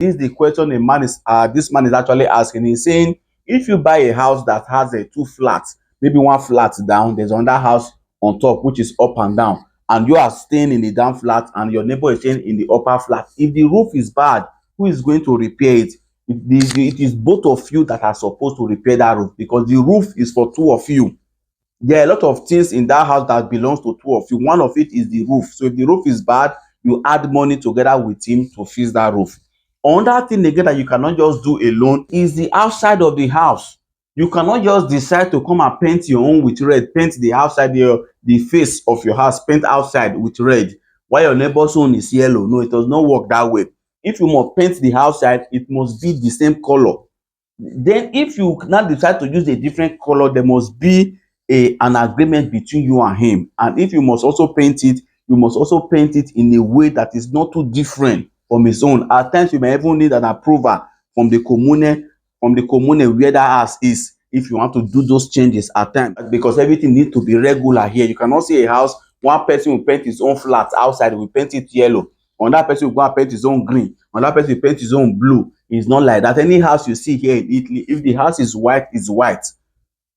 This is the question a man is this man is actually asking. He's saying, if you buy a house that has a two flats, maybe one flat down, there's another house on top which is up and down, and you are staying in the down flat and your neighbor is staying in the upper flat. If the roof is bad, who is going to repair it? It is both of you that are supposed to repair that roof, because the roof is for two of you. There are a lot of things in that house that belongs to two of you. One of it is the roof. So if the roof is bad, you add money together with him to fix that roof. Another thing again that you cannot just do alone is the outside of the house. You cannot just decide to come and paint your own with red, paint the outside, the face of your house, paint outside with red, while your neighbor's own is yellow. No, it does not work that way. If you must paint the outside, it must be the same color. Then if you now decide to use a different color, there must be an agreement between you and him. And if you must also paint it, you must also paint it in a way that is not too different from his own. At times you may even need an approval from the commune where that house is, if you want to do those changes at times, because everything needs to be regular here. You cannot see a house, one person will paint his own flat outside, will paint it yellow, another person will go and paint his own green, another person will paint his own blue. It's not like that. Any house you see here in Italy, if the house is white, it's white.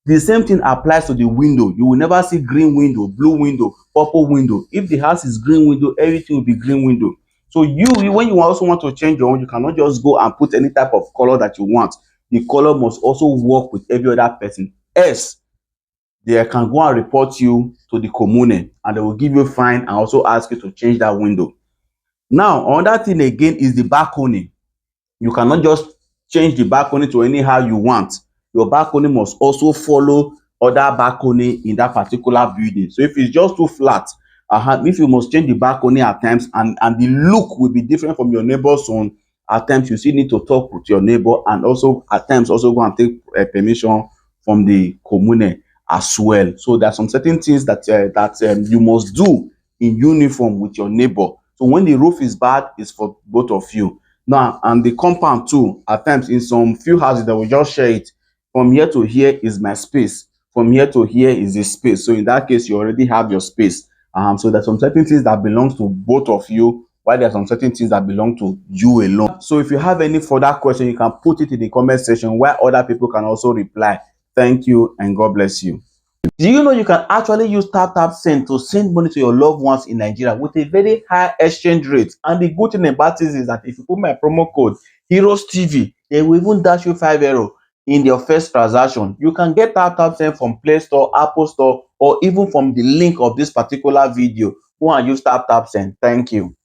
The same thing applies to the window. You will never see green window, blue window, purple window. If the house is green window, everything will be green window. So when you also want to change your own, you cannot just go and put any type of color that you want. The color must also work with every other person. Else, they can go and report you to the commune and they will give you a fine and also ask you to change that window. Now, another thing again is the balcony. You cannot just change the balcony to anyhow you want. Your balcony must also follow other balcony in that particular building. So if it's just too flat, if you must change the balcony at times, and the look will be different from your neighbor's own, at times you still need to talk with your neighbor, and also at times also go and take permission from the commune as well. So there are some certain things that you must do in uniform with your neighbor. So when the roof is bad, it's for both of you. Now, and the compound too, at times in some few houses they will just share it. From here to here is my space. From here to here is the space. So in that case, you already have your space. So there's some certain things that belongs to both of you, while there's some certain things that belong to you alone. So if you have any further question, you can put it in the comment section where other people can also reply. Thank you and God bless you. Do you know you can actually use tap send to send money to your loved ones in Nigeria with a very high exchange rate? And the good thing about this is that if you put my promo code Heroes TV, they will even dash you €5 in your first transaction. You can get tap send from Play Store, Apple Store, or even from the link of this particular video. Go and use tap send. Thank you.